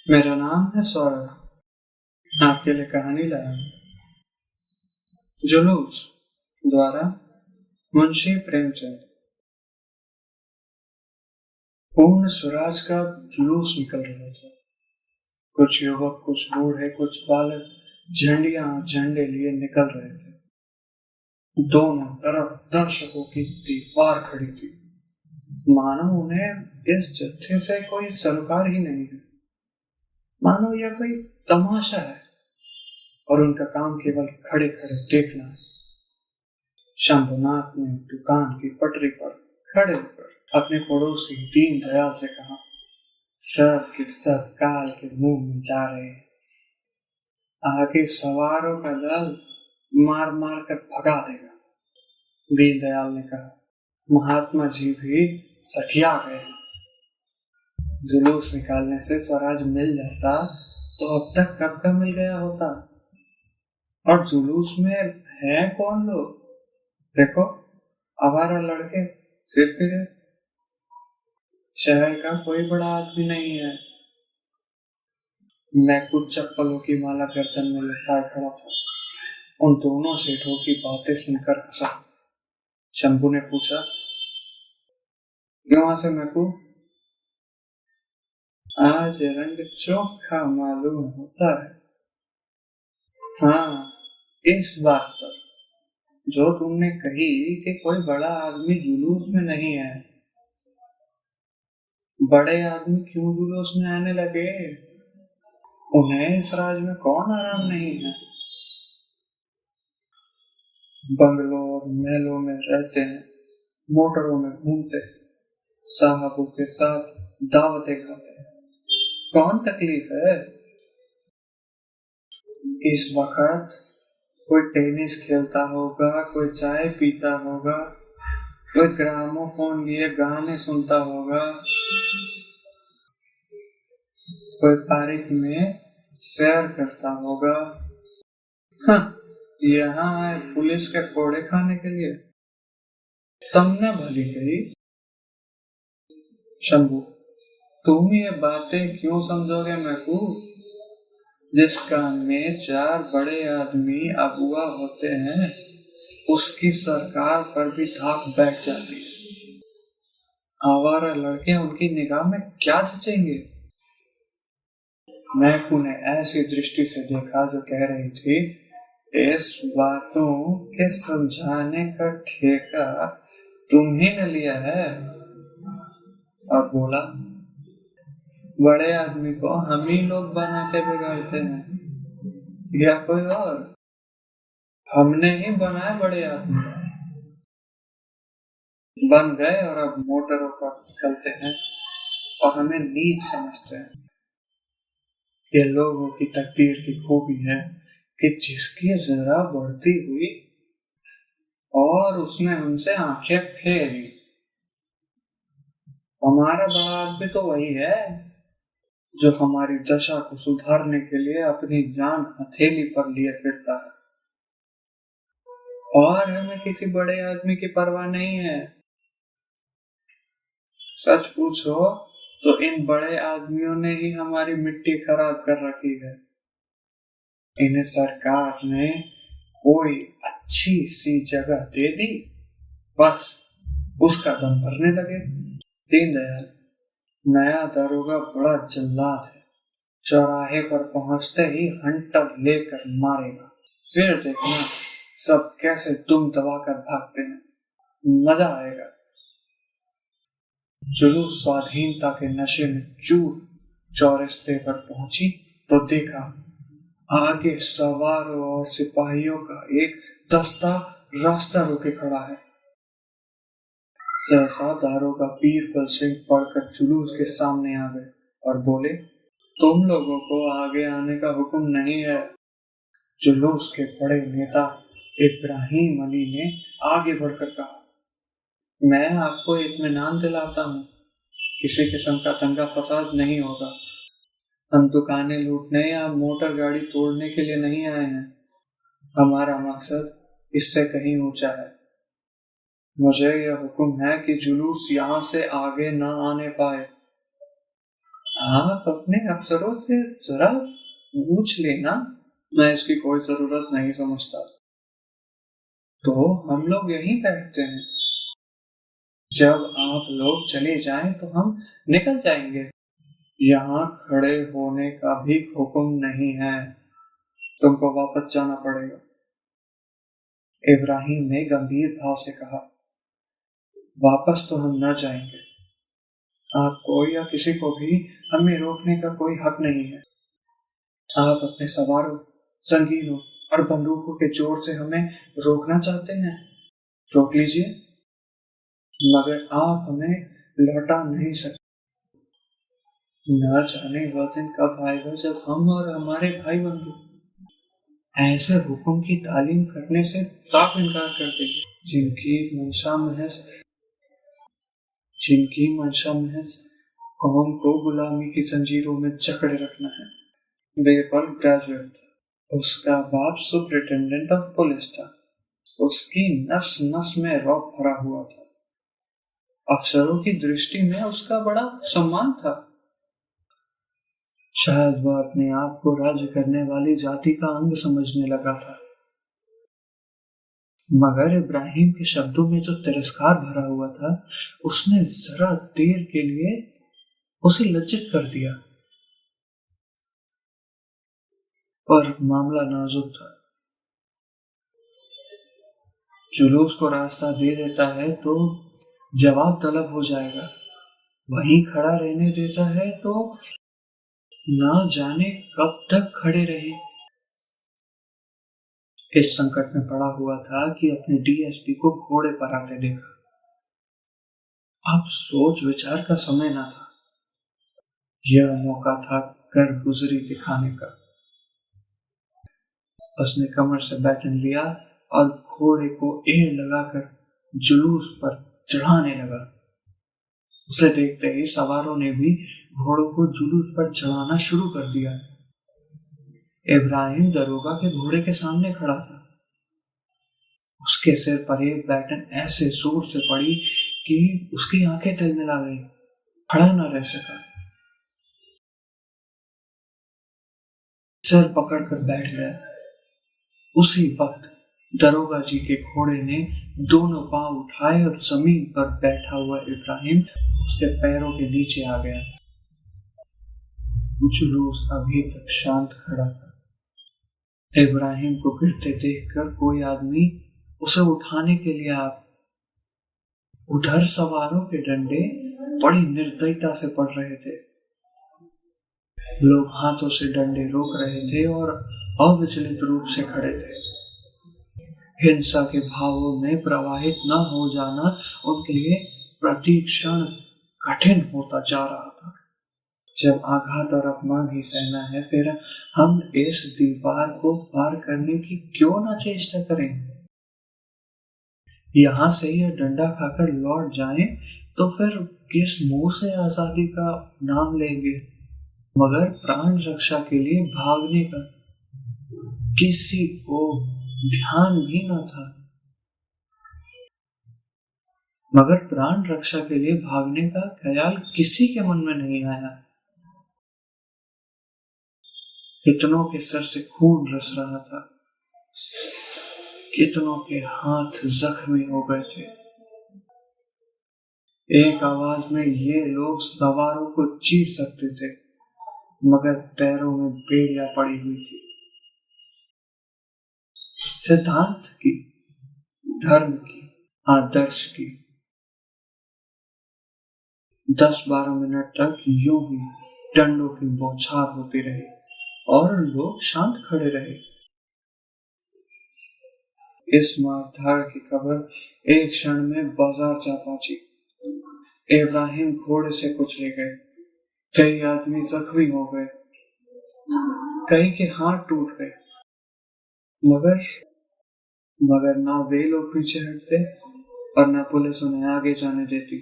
मेरा नाम है सौरभ। आपके लिए कहानी लाया हूं। जुलूस द्वारा मुंशी प्रेमचंद। पूर्ण स्वराज का जुलूस निकल रहा था। कुछ युवक, कुछ बूढ़े, कुछ बालक झंडियां झंडे लिए निकल रहे थे। दोनों तरफ दर्शकों की दीवार खड़ी थी, मानो उन्हें इस जत्थे से कोई सरोकार ही नहीं है, मानो यह कोई तमाशा है और उनका काम केवल खड़े खड़े देखना है। शंभुनाथ ने दुकान की पटरी पर खड़े होकर अपने पड़ोसी दीन दयाल से कहा, सब के सब काल के मुंह में जा रहे हैं। आगे सवारों का दल मार मार कर भगा देगा। दीन दयाल ने कहा, महात्मा जी भी सखिया गए। जुलूस निकालने से स्वराज मिल जाता तो अब तक कब का मिल गया होता। और जुलूस में है कौन लोग? देखो, आवारा लड़के, सिर फिरे। शहर का कोई बड़ा आदमी नहीं है। मैं कुछ चप्पलों की माला गर्दन में लटकाए खड़ा था। उन दोनों सेठों की बातें सुनकर हंसा। शंभू ने पूछा, क्यों हंसे मैकू? आज रंग चोखा मालूम होता है। हाँ, इस बात पर जो तुमने कही कि कोई बड़ा आदमी जुलूस में नहीं है। बड़े आदमी क्यों जुलूस में आने लगे? उन्हें इस राज में कौन आराम नहीं है। बंगलों और महलों में रहते हैं, मोटरों में घूमते, साहबों के साथ दावतें खाते हैं। कौन तकलीफ है? इस वक्त कोई टेनिस खेलता होगा, कोई चाय पीता होगा, कोई ग्रामोफोन लिए गाने सुनता होगा, कोई पार्क में सैर करता होगा। हाँ, यहाँ है पुलिस के कोड़े खाने के लिए। तुमने भली कही शंभू, तुम ये बातें क्यों समझोगे मैकू? जिस काम में 4 बड़े आदमी अगुआ होते हैं, उसकी सरकार पर भी धाक बैठ जाती है। आवारा लड़के उनकी निगाह में क्या जचेंगे? मैकू ने ऐसी दृष्टि से देखा जो कह रही थी, इस बातों के समझाने का ठेका तुम ही ने लिया है। और बोला, बड़े आदमी को हम ही लोग बना के बिगाड़ते हैं या कोई और? हमने ही बनाए बड़े आदमी, बन गए और अब मोटरों पर निकलते हैं और हमें नीच समझते हैं। ये लोगों की तकदीर की खूबी है कि जिसकी जरा बढ़ती हुई और उसने हमसे आंखें फेरी। हमारा बड़ा आदमी तो वही है जो हमारी दशा को सुधारने के लिए अपनी जान हथेली पर लिए फिरता है, और हमें किसी बड़े आदमी की परवाह नहीं है। सच पूछो तो इन बड़े आदमियों ने ही हमारी मिट्टी खराब कर रखी है। इन्हें सरकार ने कोई अच्छी सी जगह दे दी, बस उसका दम भरने लगे। दीनदयाल, नया दारोगा बड़ा जल्लाद है। चौराहे पर पहुंचते ही हंटर लेकर मारेगा, फिर देखना सब कैसे दुम दबाकर भागते हैं, मजा आएगा। जुलूस स्वाधीनता के नशे में चूर चौरस्ते पर पहुंची तो देखा आगे सवारों और सिपाहियों का एक दस्ता रास्ता रोके खड़ा है। सहसा दारोगा बीरबल सिंह पढ़कर जुलूस के सामने आ गए और बोले, तुम लोगों को आगे आने का हुक्म नहीं है। जुलूस के बड़े नेता इब्राहिम अली ने आगे बढ़कर कहा, मैं आपको इत्मीनान दिलाता हूँ, किसी किस्म का दंगा फसाद नहीं होगा। हम दुकानें लूटने या मोटर गाड़ी तोड़ने के लिए नहीं आए हैं। हमारा मकसद इससे कहीं ऊंचा है। मुझे यह हुक्म है कि जुलूस यहाँ से आगे न आने पाए। आप अपने अफसरों से जरा पूछ लेना, मैं इसकी कोई जरूरत नहीं समझता। तो हम लोग यहीं बैठते हैं, जब आप लोग चले जाएं तो हम निकल जाएंगे। यहाँ खड़े होने का भी हुक्म नहीं है, तुमको वापस जाना पड़ेगा। इब्राहिम ने गंभीर भाव से कहा, वापस तो हम न जाएंगे। आपको या किसी को भी हमें रोकने का कोई हक नहीं है। आप अपने सवारों, संगीनों और बंदूकों के जोर से हमें रोकना चाहते हैं, रोक लीजिए, मगर आप हमें लौटा नहीं सकते। न जाने वह दिन कब आएगा जब हम और हमारे भाई बंधु ऐसे हुक्म की तालीम करने से साफ इनकार कर देंगे, जिनकी मंशा महज कौम को गुलामी की जंजीरों में जकड़े रखना है। बेपल ग्रेजुएट था, उसका बाप सुपरिटेंडेंट ऑफ पुलिस था, उसकी नस नस में रौब भरा हुआ था। अफसरों की दृष्टि में उसका बड़ा सम्मान था। शायद वह अपने आप को राज्य करने वाली जाति का अंग समझने लगा था, मगर इब्राहिम के शब्दों में जो तिरस्कार भरा हुआ था, उसने जरा देर के लिए उसे लज्जित कर दिया। पर मामला नाजुक था। जुलूस को रास्ता दे देता है तो जवाब तलब हो जाएगा, वहीं खड़ा रहने देता है तो ना जाने कब तक खड़े रहे। इस संकट में पड़ा हुआ था कि अपने डीएसपी को घोड़े पर आते देखा। अब सोच विचार का समय न था, यह मौका था कर गुजरी दिखाने का। उसने कमर से बैटन लिया और घोड़े को एड़ लगाकर जुलूस पर चढ़ाने लगा। उसे देखते ही सवारों ने भी घोड़ों को जुलूस पर चढ़ाना शुरू कर दिया। इब्राहिम दरोगा के घोड़े के सामने खड़ा था। उसके सिर पर एक बैटन ऐसे जोर से पड़ी कि उसकी आंखें तिलमिला गई, खड़ा न रह सका। सिर पकड़कर बैठ गया। उसी वक्त दरोगा जी के घोड़े ने दोनों पांव उठाए और जमीन पर बैठा हुआ इब्राहिम उसके पैरों के नीचे आ गया। जुलूस अभी तक शांत खड़ा था। इब्राहिम को गिरते देखकर कोई आदमी उसे उठाने के लिए आ, उधर सवारों के डंडे बड़ी निर्दयता से पड़ रहे थे। लोग हाथों से डंडे रोक रहे थे और अविचलित रूप से खड़े थे। हिंसा के भावों में प्रवाहित न हो जाना उनके लिए प्रति क्षण कठिन होता जा रहा था। जब आघात और अपमान ही सहना है, फिर हम इस दीवार को पार करने की क्यों ना चेष्टा करें। यहाँ से यह डंडा खाकर लौट जाएं तो फिर किस मुंह से आजादी का नाम लेंगे। मगर प्राण रक्षा के लिए भागने का किसी को ध्यान भी न था। मगर प्राण रक्षा के लिए भागने का ख्याल किसी के मन में नहीं आया। कितनों के सर से खून रस रहा था, कितनों के हाथ जख्मी हो गए थे। एक आवाज में ये लोग सवारों को चीर सकते थे, मगर पैरों में बेड़ियां पड़ी हुई थी। सिद्धांत की, धर्म की, आदर्श की। 10-12 मिनट तक यूं ही डंडों की बौछार होती रही और लोग शांत खड़े रहे। इस मारधाड़ की खबर एक क्षण में बाजार जा पहुंची। इब्राहिम घोड़े से कुचले गए, कई आदमी जख्मी हो गए, कई के हाथ टूट गए, मगर ना वे लोग पीछे हटते और ना पुलिस उन्हें आगे जाने देती।